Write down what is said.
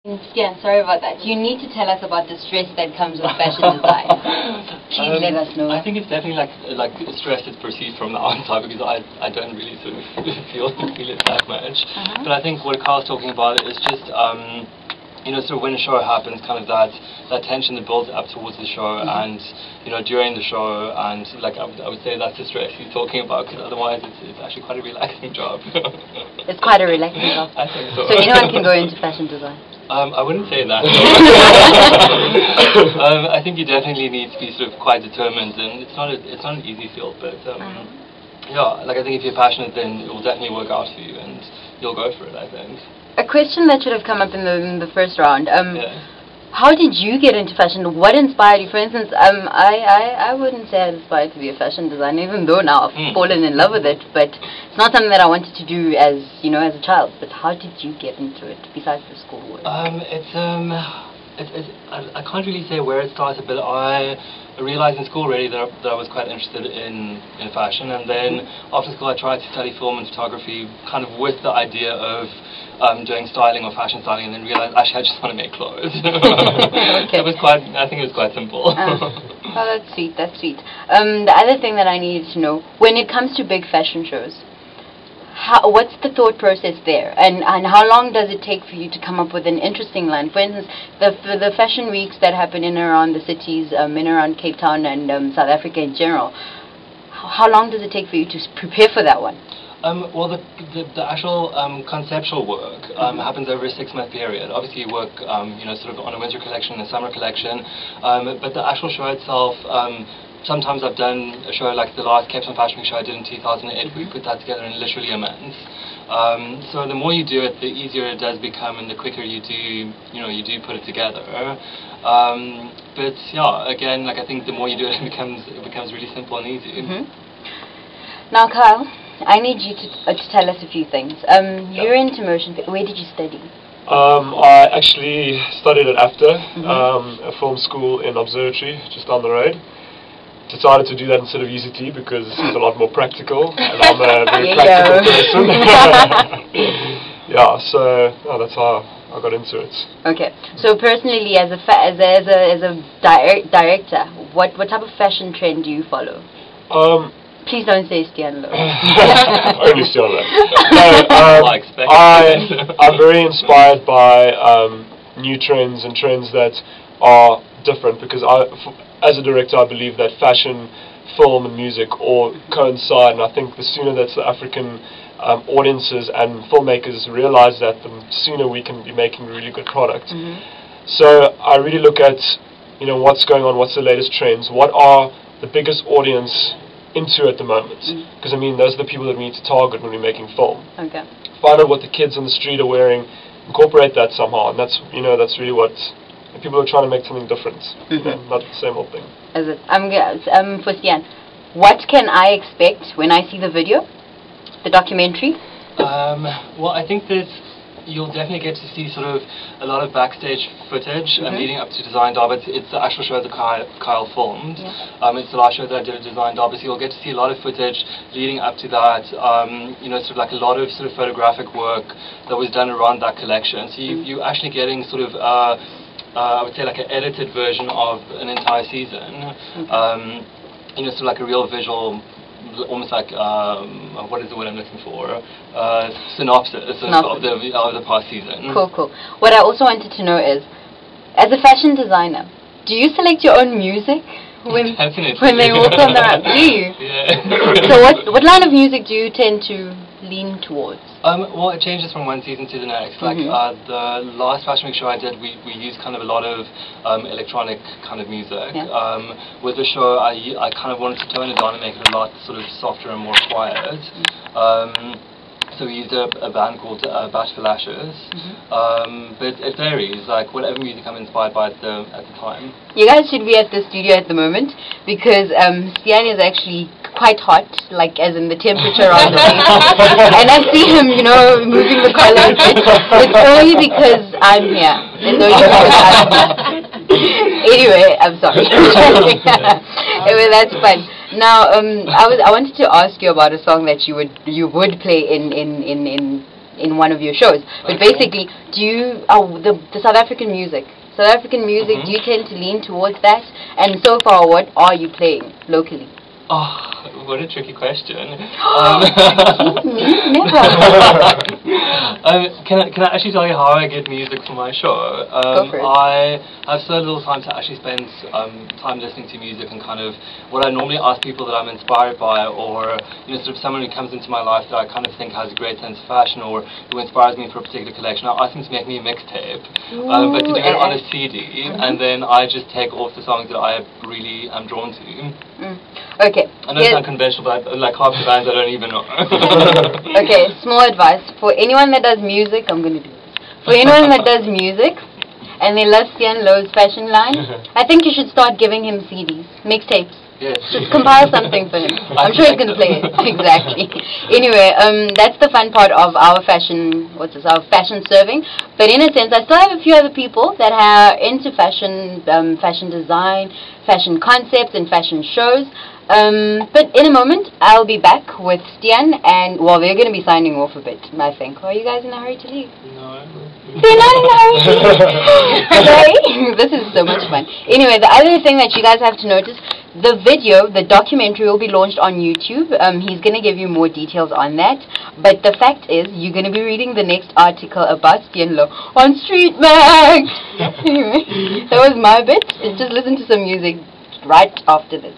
Yeah, sorry about that. You need to tell us about the stress that comes with fashion design. Please let us know. I think it's definitely like stress is perceived from the outside, because I don't really sort of feel it that much. But I think what Kyle's talking about is just you know, sort of when a show happens, kind of that tension that builds up towards the show, and you know, during the show, and like I would say that's the stress he's talking about, because otherwise it's actually quite a relaxing job. It's quite a relaxing job. I think so. So anyone can go into fashion design? I wouldn't say that. I think you definitely need to be sort of quite determined, and it's not an easy field, but yeah, like I think if you're passionate, then it will definitely work out for you, and you'll go for it, I think. A question that should have come up in the first round. How did you get into fashion? What inspired you? For instance, I wouldn't say I aspired to be a fashion designer, even though now I've fallen in love with it. But it's not something that I wanted to do as as a child. But how did you get into it besides the schoolwork? I can't really say where it started, but I realized in school already that I was quite interested in fashion, and then after school I tried to study film and photography, kind of with the idea of doing styling or fashion styling, and then realized actually I just want to make clothes. Okay. It was quite, I think it was quite simple. Oh, that's sweet, that's sweet. The other thing that I needed to know, when it comes to big fashion shows, what's the thought process there, and how long does it take for you to come up with an interesting line? For instance, the fashion weeks that happen in and around the cities, in and around Cape Town and South Africa in general, how long does it take for you to prepare for that one? Well, the actual conceptual work happens over a 6-month period. Obviously, you work, sort of on a winter collection and a summer collection, but the actual show itself. Sometimes I've done a show like the last Cape Town Fashion Week show I did in 2008. We put that together in literally a month. So the more you do it, the easier it does become, and the quicker you do put it together. But yeah, again, like I think the more you do it, it becomes really simple and easy. Now, Kyle, I need you to tell us a few things. You're into motion. Where did you study? I actually studied at AFTA, a film school in Observatory, just down the road. Decided to do that instead of UCT because it's a lot more practical, and I'm a very practical person. Yeah, so that's how I got into it. Okay. So personally, as a director, what type of fashion trend do you follow? Please don't say Stiaan Louw. Only Stiaan Louw. No, I'm very inspired by new trends and trends that are different, because as a director, I believe that fashion, film and music all coincide, and I think the sooner that the African audiences and filmmakers realize that, the sooner we can be making really good product. So I really look at what's going on, what's the latest trends, what are the biggest audience into at the moment, because I mean those are the people that we need to target when we're making film. Okay. Find out what the kids on the street are wearing, incorporate that somehow, and that's really what people are trying to make something different, not the same old thing. Is it? For Stiaan, what can I expect when I see the video, the documentary? Well, I think that you'll definitely get to see sort of a lot of backstage footage leading up to Design Indaba. It's the actual show that Kyle filmed. It's the last show that I did at Design Indaba, so you'll get to see a lot of footage leading up to that. Sort of like a lot of sort of photographic work that was done around that collection. So you're actually getting sort of I would say like an edited version of an entire season. Sort of like a real visual, almost like what is the word I'm looking for? Synopsis of the past season. Cool. What I also wanted to know is, as a fashion designer, do you select your own music when they walk on the road? Do you? Yeah. So what line of music do you tend to lean towards? Well, it changes from one season to the next. Like the last Fashion Week show I did, we used kind of a lot of electronic kind of music. With the show, I kind of wanted to tone it down and make it a lot sort of softer and more quiet. So we used a band called Bashful Ashes, but it varies, like whatever music I'm inspired by at the time. You guys should be at the studio at the moment, because Stiaan is actually quite hot, like as in the temperature on the face. And I see him, moving the collar. It's only because I'm here. It's only because I'm here. Anyway, I'm sorry. Anyway, that's fun. Now, I wanted to ask you about a song that you would play in in one of your shows. But basically, do you the South African music? South African music, do you tend to lean towards that? And so far, what are you playing locally? Oh, what a tricky question. Can I actually tell you how I get music for my show? Go for it. I have so little time to actually spend time listening to music, and kind of what I normally ask people that I'm inspired by, or sort of someone who comes into my life that I kind of think has a great sense of fashion, or who inspires me for a particular collection. I ask them to make me a mixtape, but to do it on a CD, and then I just take off the songs that I really am drawn to. Okay. I know it's unconventional, but like half the bands I don't even know. Okay, small advice. For anyone that does music, I'm going to do this. For anyone that does music, and they love Stiaan Louw's fashion line, I think you should start giving him CDs, mixtapes. Yes. Just compile something for him. I'm sure he's going to play it. Exactly. Anyway, that's the fun part of our fashion, our fashion serving. But in a sense, I still have a few other people that are into fashion, fashion design, fashion concepts, and fashion shows. But in a moment, I'll be back with Stiaan, and, well, they're going to be signing off a bit, I think. Are you guys in a hurry to leave? No. They're not in a hurry. This is so much fun. Anyway, the other thing that you guys have to notice, the video, the documentary will be launched on YouTube. He's going to give you more details on that. But the fact is, you're going to be reading the next article about Stiaan Louw on Street Mag. Anyway, that was my bit. Just listen to some music right after this.